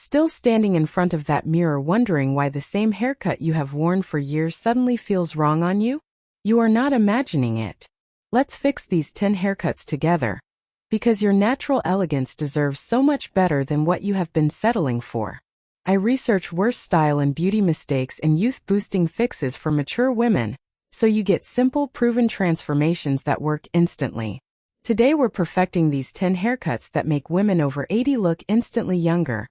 Still standing in front of that mirror wondering why the same haircut you have worn for years suddenly feels wrong on you? You are not imagining it. Let's fix these 10 haircuts together. Because your natural elegance deserves so much better than what you have been settling for. I research worst style and beauty mistakes and youth-boosting fixes for mature women, so you get simple, proven transformations that work instantly. Today we're perfecting these 10 haircuts that make women over 80 look instantly younger.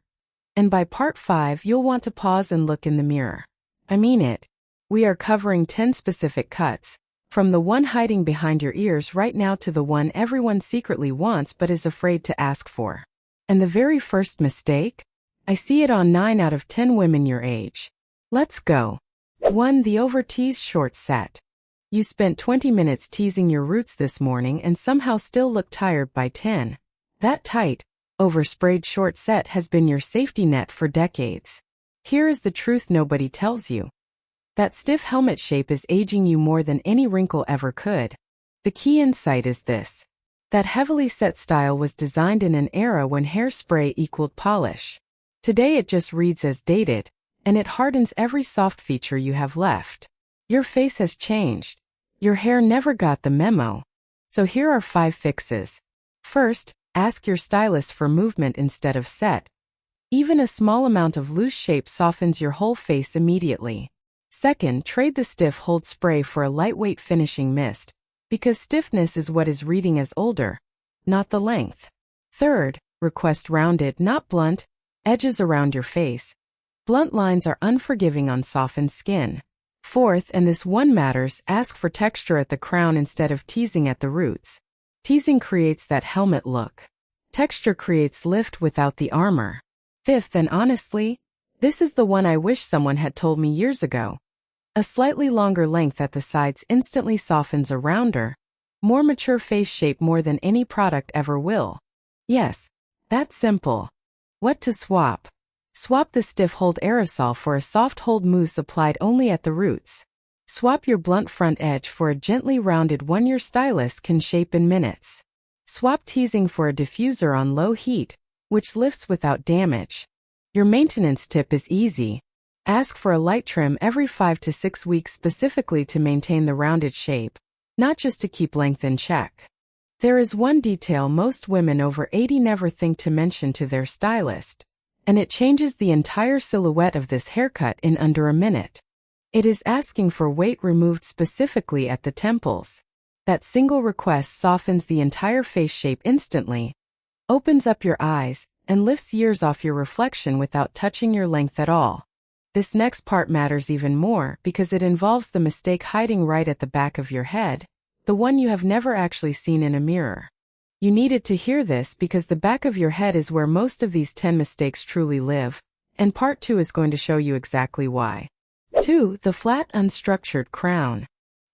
And by part 5 you'll want to pause and look in the mirror. I mean it. We are covering 10 specific cuts, from the one hiding behind your ears right now to the one everyone secretly wants but is afraid to ask for. And the very first mistake? I see it on 9 out of 10 women your age. Let's go. 1. The over-teased short set. You spent 20 minutes teasing your roots this morning and somehow still look tired by 10. That tight, oversprayed short set has been your safety net for decades. Here is the truth nobody tells you. That stiff helmet shape is aging you more than any wrinkle ever could. The key insight is this. That heavily set style was designed in an era when hairspray equaled polish. Today it just reads as dated, and it hardens every soft feature you have left. Your face has changed. Your hair never got the memo. So here are 5 fixes. First, ask your stylist for movement instead of set. Even a small amount of loose shape softens your whole face immediately. Second, trade the stiff hold spray for a lightweight finishing mist, because stiffness is what is reading as older, not the length. Third, request rounded, not blunt, edges around your face. Blunt lines are unforgiving on softened skin. Fourth, and this one matters, ask for texture at the crown instead of teasing at the roots. Teasing creates that helmet look. Texture creates lift without the armor. Fifth, and honestly, this is the one I wish someone had told me years ago. A slightly longer length at the sides instantly softens a rounder, more mature face shape more than any product ever will. Yes, that's simple. What to swap? Swap the stiff hold aerosol for a soft hold mousse applied only at the roots. Swap your blunt front edge for a gently rounded one your stylist can shape in minutes. Swap teasing for a diffuser on low heat, which lifts without damage. Your maintenance tip is easy. Ask for a light trim every 5 to 6 weeks specifically to maintain the rounded shape, not just to keep length in check. There is one detail most women over 80 never think to mention to their stylist, and it changes the entire silhouette of this haircut in under a minute. It is asking for weight removed specifically at the temples. That single request softens the entire face shape instantly, opens up your eyes, and lifts years off your reflection without touching your length at all. This next part matters even more because it involves the mistake hiding right at the back of your head, the one you have never actually seen in a mirror. You needed to hear this because the back of your head is where most of these 10 mistakes truly live, and part 2 is going to show you exactly why. 2. The flat, unstructured crown.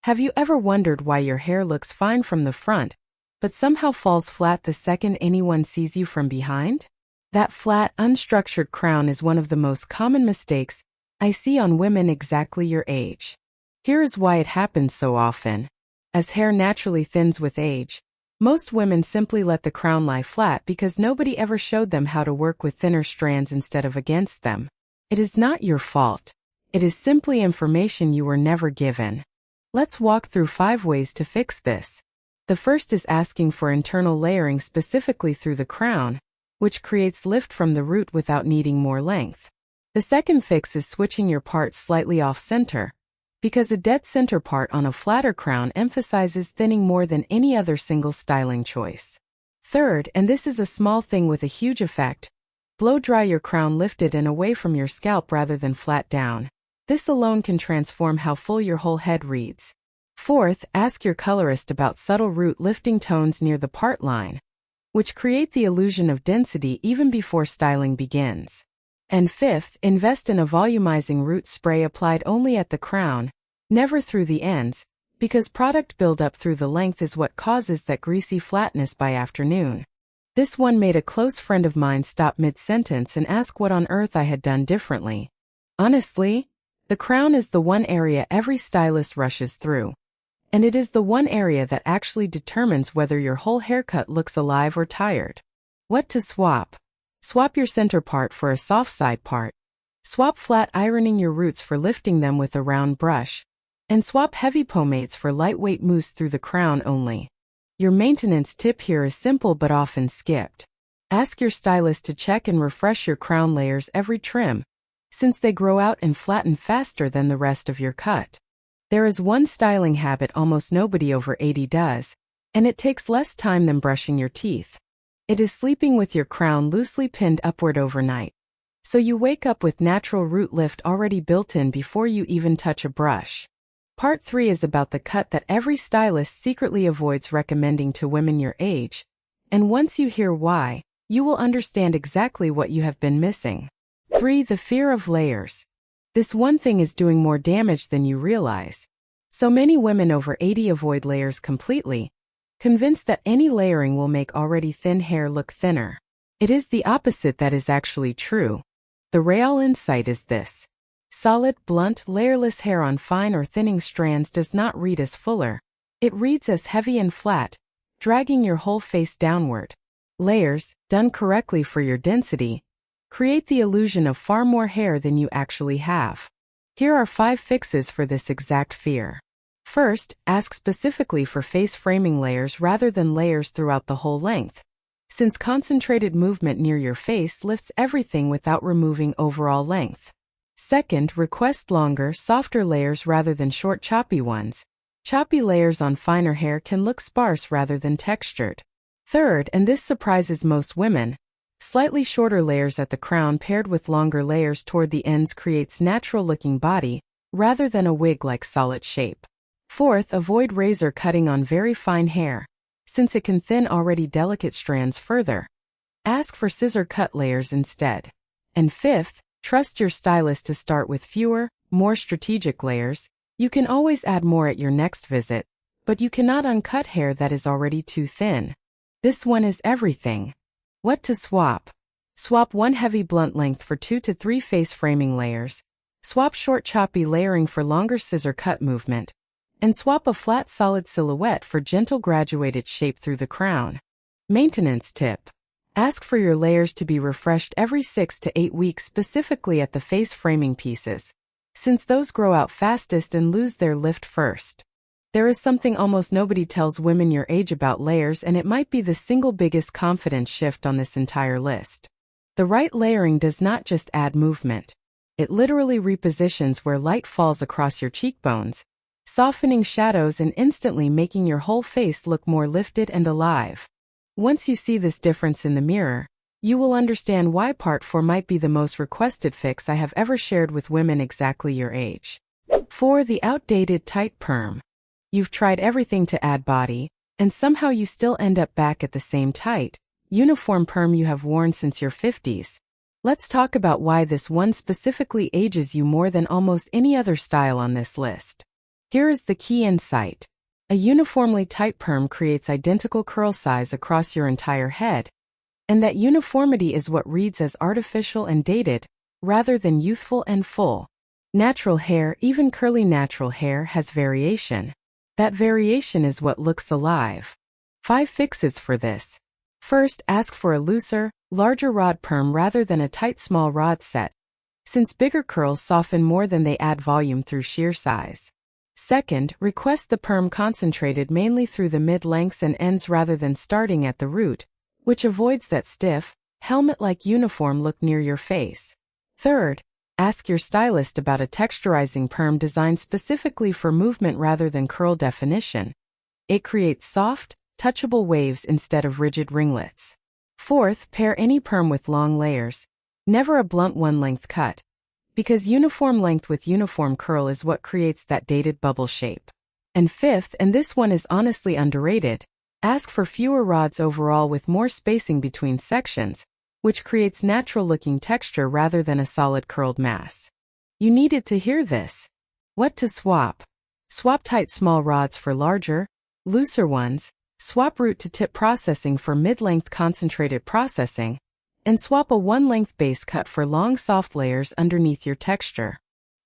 Have you ever wondered why your hair looks fine from the front, but somehow falls flat the second anyone sees you from behind? That flat, unstructured crown is one of the most common mistakes I see on women exactly your age. Here is why it happens so often. As hair naturally thins with age, most women simply let the crown lie flat because nobody ever showed them how to work with thinner strands instead of against them. It is not your fault. It is simply information you were never given. Let's walk through 5 ways to fix this. The first is asking for internal layering specifically through the crown, which creates lift from the root without needing more length. The second fix is switching your part slightly off-center, because a dead center part on a flatter crown emphasizes thinning more than any other single styling choice. Third, and this is a small thing with a huge effect, blow dry your crown lifted and away from your scalp rather than flat down. This alone can transform how full your whole head reads. Fourth, ask your colorist about subtle root lifting tones near the part line, which create the illusion of density even before styling begins. And fifth, invest in a volumizing root spray applied only at the crown, never through the ends, because product buildup through the length is what causes that greasy flatness by afternoon. This one made a close friend of mine stop mid-sentence and ask what on earth I had done differently. Honestly, the crown is the one area every stylist rushes through. And it is the one area that actually determines whether your whole haircut looks alive or tired. What to swap? Swap your center part for a soft side part. Swap flat ironing your roots for lifting them with a round brush. And swap heavy pomades for lightweight mousse through the crown only. Your maintenance tip here is simple but often skipped. Ask your stylist to check and refresh your crown layers every trim, since they grow out and flatten faster than the rest of your cut. There is one styling habit almost nobody over 80 does, and it takes less time than brushing your teeth. It is sleeping with your crown loosely pinned upward overnight, so you wake up with natural root lift already built in before you even touch a brush. Part 3 is about the cut that every stylist secretly avoids recommending to women your age, and once you hear why, you will understand exactly what you have been missing. 3. The fear of layers. This one thing is doing more damage than you realize. So many women over 80 avoid layers completely, convinced that any layering will make already thin hair look thinner. It is the opposite that is actually true. The real insight is this. Solid, blunt, layerless hair on fine or thinning strands does not read as fuller. It reads as heavy and flat, dragging your whole face downward. Layers, done correctly for your density, create the illusion of far more hair than you actually have. Here are 5 fixes for this exact fear. First, ask specifically for face framing layers rather than layers throughout the whole length, since concentrated movement near your face lifts everything without removing overall length. Second, request longer, softer layers rather than short, choppy ones. Choppy layers on finer hair can look sparse rather than textured. Third, and this surprises most women, slightly shorter layers at the crown paired with longer layers toward the ends creates natural-looking body, rather than a wig-like solid shape. Fourth, avoid razor cutting on very fine hair, since it can thin already delicate strands further. Ask for scissor cut layers instead. And fifth, trust your stylist to start with fewer, more strategic layers. You can always add more at your next visit, but you cannot uncut hair that is already too thin. This one is everything. What to swap? Swap one heavy blunt length for 2 to 3 face framing layers. Swap short choppy layering for longer scissor cut movement. And swap a flat solid silhouette for gentle graduated shape through the crown. Maintenance tip. Ask for your layers to be refreshed every 6 to 8 weeks, specifically at the face framing pieces, since those grow out fastest and lose their lift first. There is something almost nobody tells women your age about layers, and it might be the single biggest confidence shift on this entire list. The right layering does not just add movement. It literally repositions where light falls across your cheekbones, softening shadows and instantly making your whole face look more lifted and alive. Once you see this difference in the mirror, you will understand why Part 4 might be the most requested fix I have ever shared with women exactly your age. 4. The outdated tight perm. You've tried everything to add body, and somehow you still end up back at the same tight, uniform perm you have worn since your 50s. Let's talk about why this one specifically ages you more than almost any other style on this list. Here is the key insight. A uniformly tight perm creates identical curl size across your entire head, and that uniformity is what reads as artificial and dated, rather than youthful and full. Natural hair, even curly natural hair, has variation. That variation is what looks alive. 5 fixes for this. First, ask for a looser, larger rod perm rather than a tight small rod set, since bigger curls soften more than they add volume through sheer size. Second, request the perm concentrated mainly through the mid-lengths and ends rather than starting at the root, which avoids that stiff, helmet-like uniform look near your face. Third, ask your stylist about a texturizing perm designed specifically for movement rather than curl definition. It creates soft, touchable waves instead of rigid ringlets. Fourth, pair any perm with long layers, never a blunt one-length cut, because uniform length with uniform curl is what creates that dated bubble shape. And fifth, and this one is honestly underrated, ask for fewer rods overall with more spacing between sections, which creates natural-looking texture rather than a solid curled mass. You needed to hear this. What to swap? Swap tight small rods for larger, looser ones, swap root to tip processing for mid-length concentrated processing, and swap a one-length base cut for long soft layers underneath your texture.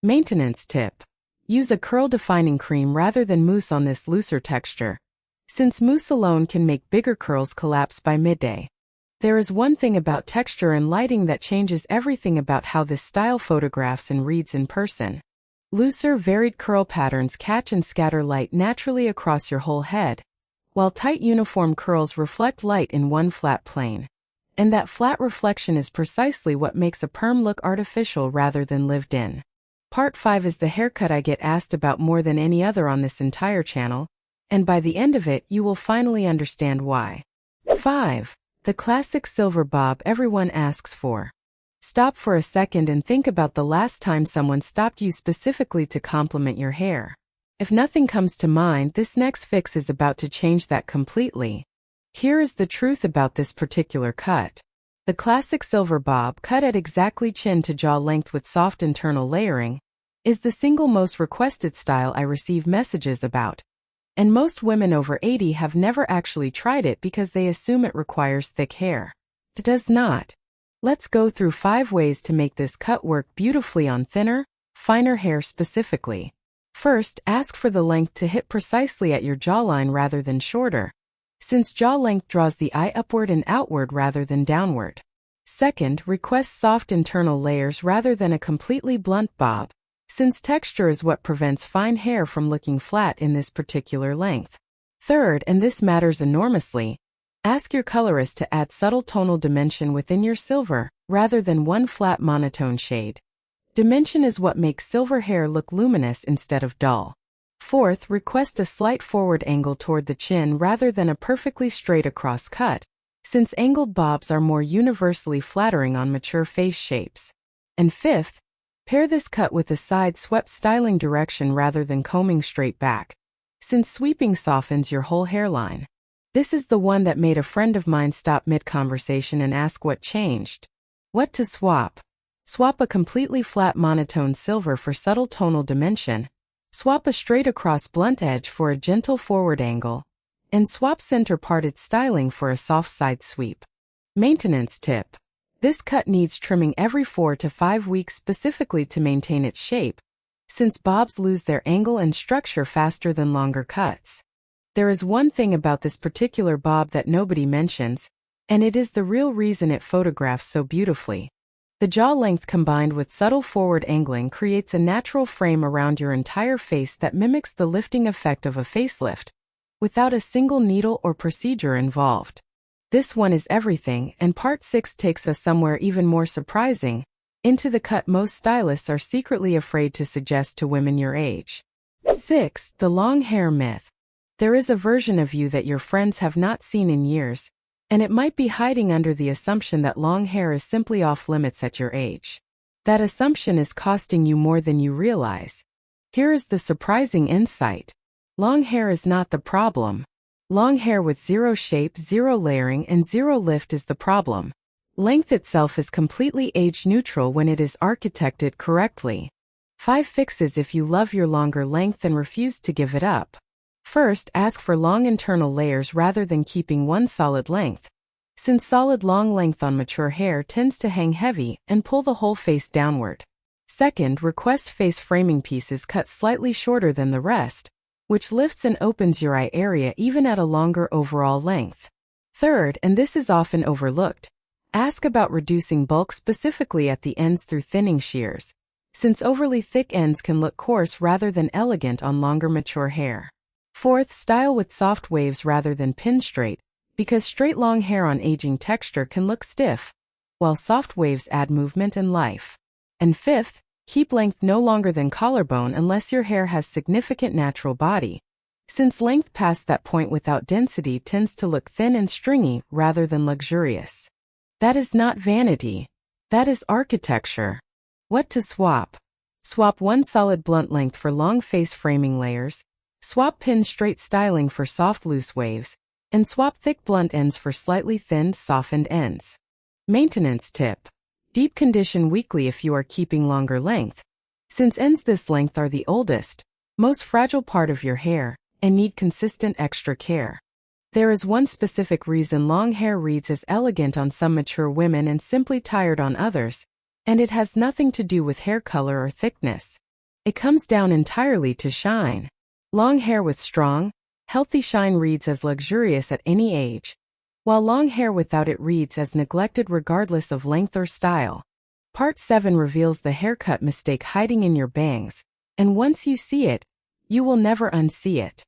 Maintenance tip. Use a curl-defining cream rather than mousse on this looser texture, since mousse alone can make bigger curls collapse by midday. There is one thing about texture and lighting that changes everything about how this style photographs and reads in person. Looser, varied curl patterns catch and scatter light naturally across your whole head, while tight uniform curls reflect light in one flat plane. And that flat reflection is precisely what makes a perm look artificial rather than lived in. Part 5 is the haircut I get asked about more than any other on this entire channel, and by the end of it you will finally understand why. 5. The classic silver bob everyone asks for. Stop for a second and think about the last time someone stopped you specifically to compliment your hair. If nothing comes to mind, this next fix is about to change that completely. Here is the truth about this particular cut. The classic silver bob, cut at exactly chin to jaw length with soft internal layering, is the single most requested style I receive messages about. And most women over 80 have never actually tried it because they assume it requires thick hair. It does not. Let's go through 5 ways to make this cut work beautifully on thinner, finer hair specifically. First, ask for the length to hit precisely at your jawline rather than shorter, since jaw length draws the eye upward and outward rather than downward. Second, request soft internal layers rather than a completely blunt bob, since texture is what prevents fine hair from looking flat in this particular length. Third, and this matters enormously, ask your colorist to add subtle tonal dimension within your silver, rather than one flat monotone shade. Dimension is what makes silver hair look luminous instead of dull. Fourth, request a slight forward angle toward the chin rather than a perfectly straight across cut, since angled bobs are more universally flattering on mature face shapes. And fifth, pair this cut with a side swept styling direction rather than combing straight back, since sweeping softens your whole hairline. This is the one that made a friend of mine stop mid-conversation and ask what changed. What to swap? Swap a completely flat monotone silver for subtle tonal dimension, swap a straight across blunt edge for a gentle forward angle, and swap center parted styling for a soft side sweep. Maintenance tip. This cut needs trimming every 4 to 5 weeks specifically to maintain its shape, since bobs lose their angle and structure faster than longer cuts. There is one thing about this particular bob that nobody mentions, and it is the real reason it photographs so beautifully. The jaw length combined with subtle forward angling creates a natural frame around your entire face that mimics the lifting effect of a facelift, without a single needle or procedure involved. This one is everything, and part 6 takes us somewhere even more surprising, into the cut most stylists are secretly afraid to suggest to women your age. 6. The long hair myth. There is a version of you that your friends have not seen in years, and it might be hiding under the assumption that long hair is simply off limits at your age. That assumption is costing you more than you realize. Here is the surprising insight. Long hair is not the problem. Long hair with zero shape, zero layering, and zero lift is the problem. Length itself is completely age neutral when it is architected correctly. 5 fixes if you love your longer length and refuse to give it up. First, ask for long internal layers rather than keeping one solid length, since solid long length on mature hair tends to hang heavy and pull the whole face downward. Second, request face framing pieces cut slightly shorter than the rest, which lifts and opens your eye area even at a longer overall length. Third, and this is often overlooked, ask about reducing bulk specifically at the ends through thinning shears, since overly thick ends can look coarse rather than elegant on longer mature hair. Fourth, style with soft waves rather than pin straight, because straight long hair on aging texture can look stiff, while soft waves add movement and life. And fifth, keep length no longer than collarbone unless your hair has significant natural body, since length past that point without density tends to look thin and stringy rather than luxurious. That is not vanity. That is architecture. What to swap? Swap one solid blunt length for long face framing layers, swap pin straight styling for soft loose waves, and swap thick blunt ends for slightly thinned softened ends. Maintenance tip. Deep condition weekly if you are keeping longer length, since ends this length are the oldest, most fragile part of your hair, and need consistent extra care. There is one specific reason long hair reads as elegant on some mature women and simply tired on others, and it has nothing to do with hair color or thickness. It comes down entirely to shine. Long hair with strong, healthy shine reads as luxurious at any age, while long hair without it reads as neglected regardless of length or style. Part 7 reveals the haircut mistake hiding in your bangs, and once you see it, you will never unsee it.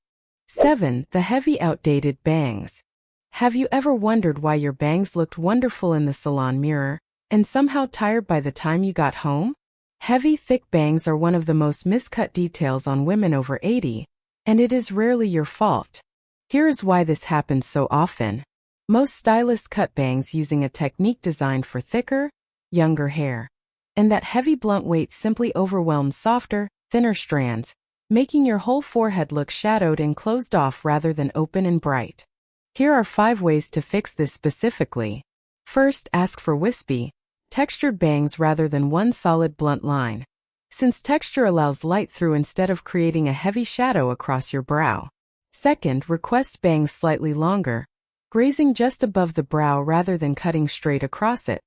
7. The heavy outdated bangs. Have you ever wondered why your bangs looked wonderful in the salon mirror, and somehow tired by the time you got home? Heavy, thick bangs are one of the most miscut details on women over 80, and it is rarely your fault. Here is why this happens so often. Most stylists cut bangs using a technique designed for thicker, younger hair. And that heavy blunt weight simply overwhelms softer, thinner strands, making your whole forehead look shadowed and closed off rather than open and bright. Here are 5 ways to fix this specifically. First, ask for wispy, textured bangs rather than one solid blunt line, since texture allows light through instead of creating a heavy shadow across your brow. Second, request bangs slightly longer, grazing just above the brow rather than cutting straight across it,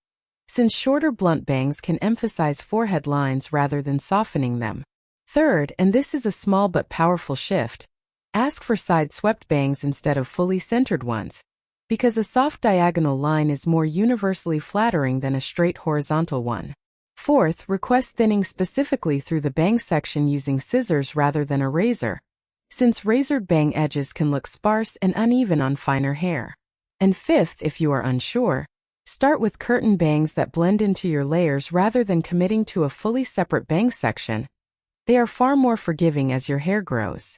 since shorter blunt bangs can emphasize forehead lines rather than softening them. Third, and this is a small but powerful shift, ask for side-swept bangs instead of fully centered ones, because a soft diagonal line is more universally flattering than a straight horizontal one. Fourth, request thinning specifically through the bang section using scissors rather than a razor, since razored bang edges can look sparse and uneven on finer hair. And fifth, if you are unsure, start with curtain bangs that blend into your layers rather than committing to a fully separate bang section. They are far more forgiving as your hair grows.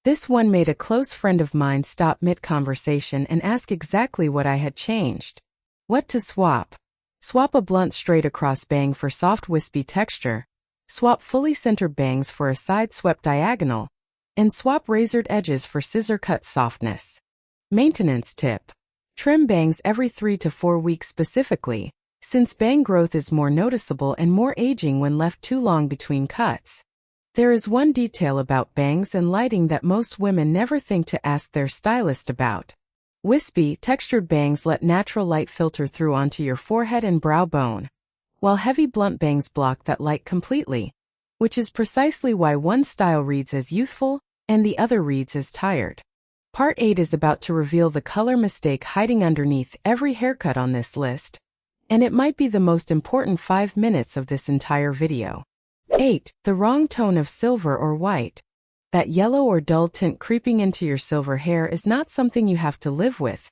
This one made a close friend of mine stop mid-conversation and ask exactly what I had changed. What to swap? Swap a blunt straight across bang for soft wispy texture, swap fully centered bangs for a side-swept diagonal, and swap razored edges for scissor-cut softness. Maintenance tip. Trim bangs every 3 to 4 weeks specifically, since bang growth is more noticeable and more aging when left too long between cuts. There is one detail about bangs and lighting that most women never think to ask their stylist about. Wispy, textured bangs let natural light filter through onto your forehead and brow bone, while heavy blunt bangs block that light completely, which is precisely why one style reads as youthful and the other reads as tired. Part 8 is about to reveal the color mistake hiding underneath every haircut on this list, and it might be the most important 5 minutes of this entire video. 8. The wrong tone of silver or white. That yellow or dull tint creeping into your silver hair is not something you have to live with,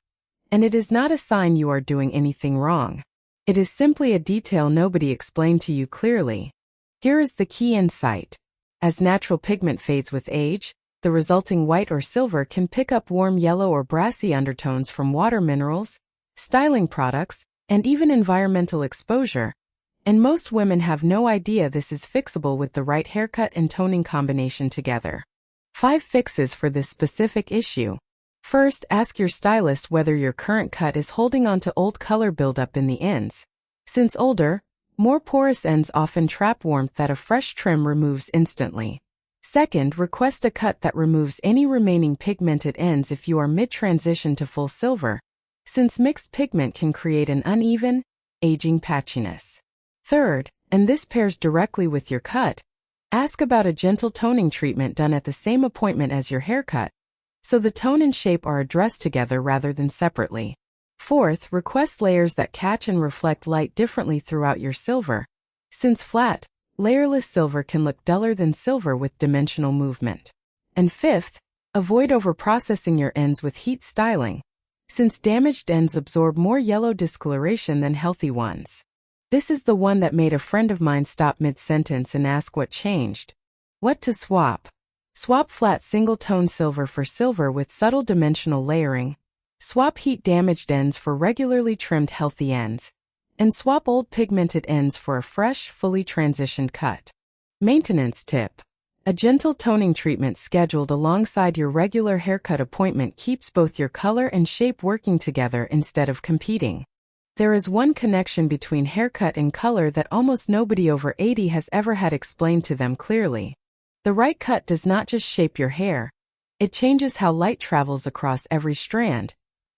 and it is not a sign you are doing anything wrong. It is simply a detail nobody explained to you clearly. Here is the key insight. As natural pigment fades with age, the resulting white or silver can pick up warm yellow or brassy undertones from water minerals, styling products, and even environmental exposure, and most women have no idea this is fixable with the right haircut and toning combination together. 5 fixes for this specific issue. First, ask your stylist whether your current cut is holding on to old color buildup in the ends, since older, more porous ends often trap warmth that a fresh trim removes instantly. Second, request a cut that removes any remaining pigmented ends if you are mid-transition to full silver, since mixed pigment can create an uneven, aging patchiness. Third, and this pairs directly with your cut, ask about a gentle toning treatment done at the same appointment as your haircut, so the tone and shape are addressed together rather than separately. Fourth, request layers that catch and reflect light differently throughout your silver, since flat, layerless silver can look duller than silver with dimensional movement. And fifth, avoid overprocessing your ends with heat styling, since damaged ends absorb more yellow discoloration than healthy ones. This is the one that made a friend of mine stop mid-sentence and ask what changed. What to swap? Swap flat single-tone silver for silver with subtle dimensional layering. Swap heat-damaged ends for regularly trimmed healthy ends. And swap old pigmented ends for a fresh, fully transitioned cut. Maintenance tip. A gentle toning treatment scheduled alongside your regular haircut appointment keeps both your color and shape working together instead of competing. There is one connection between haircut and color that almost nobody over 80 has ever had explained to them clearly. The right cut does not just shape your hair, it changes how light travels across every strand,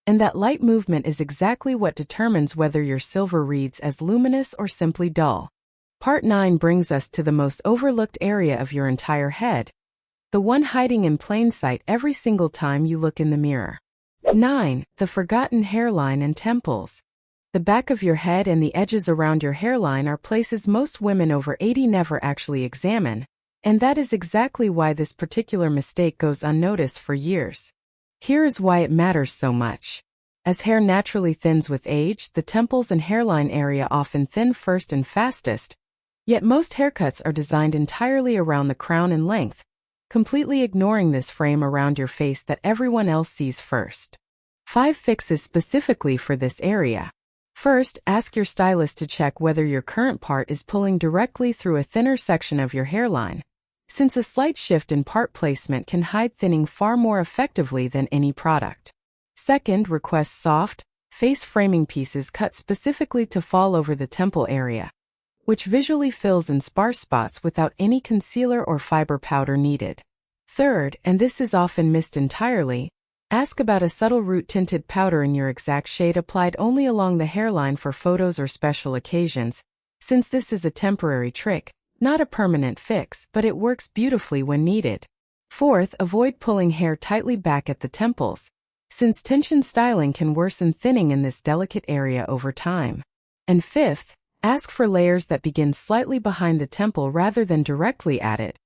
and that light movement is exactly what determines whether your silver reads as luminous or simply dull. Part 9 brings us to the most overlooked area of your entire head, the one hiding in plain sight every single time you look in the mirror. 9. The forgotten hairline and temples. The back of your head and the edges around your hairline are places most women over 80 never actually examine, and that is exactly why this particular mistake goes unnoticed for years. Here is why it matters so much. As hair naturally thins with age, the temples and hairline area often thin first and fastest, yet most haircuts are designed entirely around the crown and length, completely ignoring this frame around your face that everyone else sees first. 5 fixes specifically for this area. First, ask your stylist to check whether your current part is pulling directly through a thinner section of your hairline, since a slight shift in part placement can hide thinning far more effectively than any product. Second, request soft, face-framing pieces cut specifically to fall over the temple area, which visually fills in sparse spots without any concealer or fiber powder needed. Third, and this is often missed entirely, ask about a subtle root-tinted powder in your exact shade applied only along the hairline for photos or special occasions, since this is a temporary trick, not a permanent fix, but it works beautifully when needed. Fourth, avoid pulling hair tightly back at the temples, since tension styling can worsen thinning in this delicate area over time. And fifth, ask for layers that begin slightly behind the temple rather than directly at it,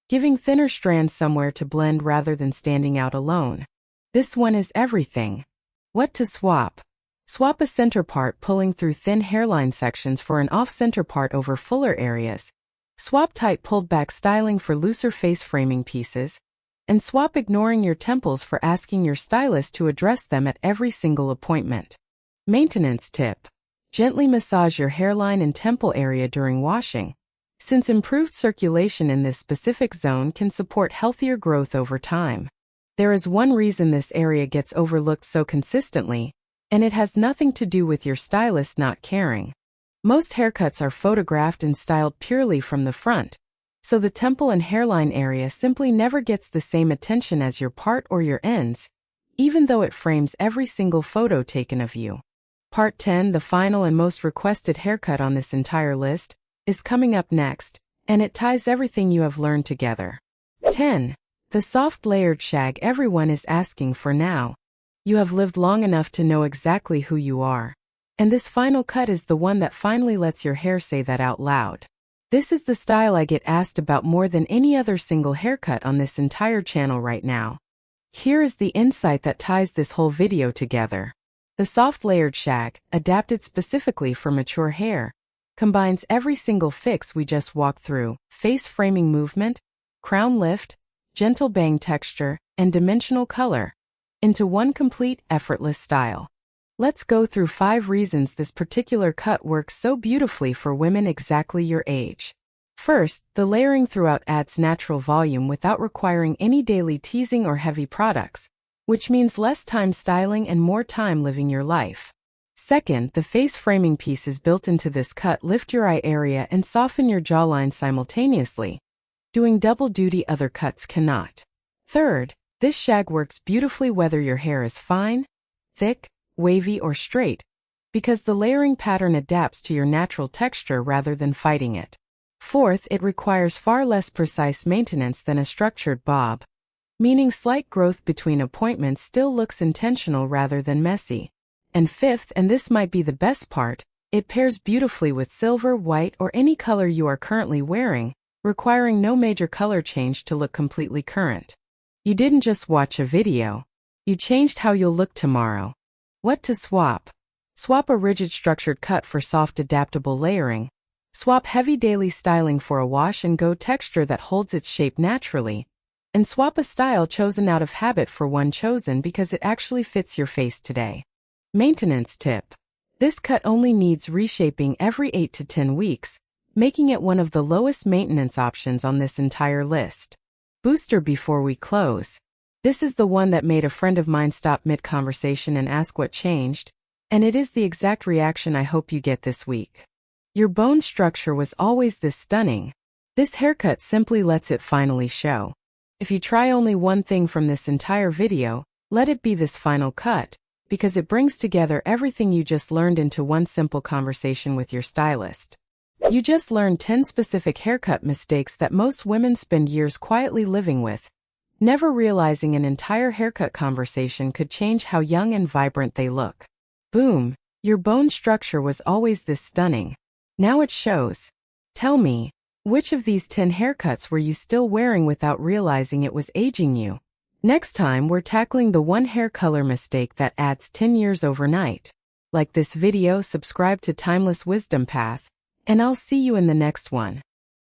giving thinner strands somewhere to blend rather than standing out alone. This one is everything. What to swap? Swap a center part pulling through thin hairline sections for an off-center part over fuller areas. Swap tight pulled back styling for looser face framing pieces. And swap ignoring your temples for asking your stylist to address them at every single appointment. Maintenance tip. Gently massage your hairline and temple area during washing, since improved circulation in this specific zone can support healthier growth over time. There is one reason this area gets overlooked so consistently, and it has nothing to do with your stylist not caring. Most haircuts are photographed and styled purely from the front, so the temple and hairline area simply never gets the same attention as your part or your ends, even though it frames every single photo taken of you. Part 10, the final and most requested haircut on this entire list, is coming up next, and it ties everything you have learned together. 10. The soft layered shag everyone is asking for now. You have lived long enough to know exactly who you are. And this final cut is the one that finally lets your hair say that out loud. This is the style I get asked about more than any other single haircut on this entire channel right now. Here is the insight that ties this whole video together. The soft layered shag, adapted specifically for mature hair, combines every single fix we just walked through: face framing movement, crown lift, gentle bang texture, and dimensional color, into one complete, effortless style. Let's go through 5 reasons this particular cut works so beautifully for women exactly your age. First, the layering throughout adds natural volume without requiring any daily teasing or heavy products, which means less time styling and more time living your life. Second, the face framing pieces built into this cut lift your eye area and soften your jawline simultaneously, doing double duty other cuts cannot. Third, this shag works beautifully whether your hair is fine, thick, wavy, or straight, because the layering pattern adapts to your natural texture rather than fighting it. Fourth, it requires far less precise maintenance than a structured bob, meaning slight growth between appointments still looks intentional rather than messy. And fifth, and this might be the best part, it pairs beautifully with silver, white, or any color you are currently wearing, requiring no major color change to look completely current. You didn't just watch a video. You changed how you'll look tomorrow. What to swap? Swap a rigid structured cut for soft adaptable layering. Swap heavy daily styling for a wash and go texture that holds its shape naturally. And swap a style chosen out of habit for one chosen because it actually fits your face today. Maintenance tip. This cut only needs reshaping every 8 to 10 weeks, making it one of the lowest maintenance options on this entire list. Booster before we close. This is the one that made a friend of mine stop mid-conversation and ask what changed, and it is the exact reaction I hope you get this week. Your bone structure was always this stunning. This haircut simply lets it finally show. If you try only one thing from this entire video, let it be this final cut, because it brings together everything you just learned into one simple conversation with your stylist. You just learned 10 specific haircut mistakes that most women spend years quietly living with, never realizing an entire haircut conversation could change how young and vibrant they look. Boom, your bone structure was always this stunning. Now it shows. Tell me, which of these 10 haircuts were you still wearing without realizing it was aging you? Next time, we're tackling the one hair color mistake that adds 10 years overnight. Like this video, subscribe to Timeless Wisdom Path, and I'll see you in the next one.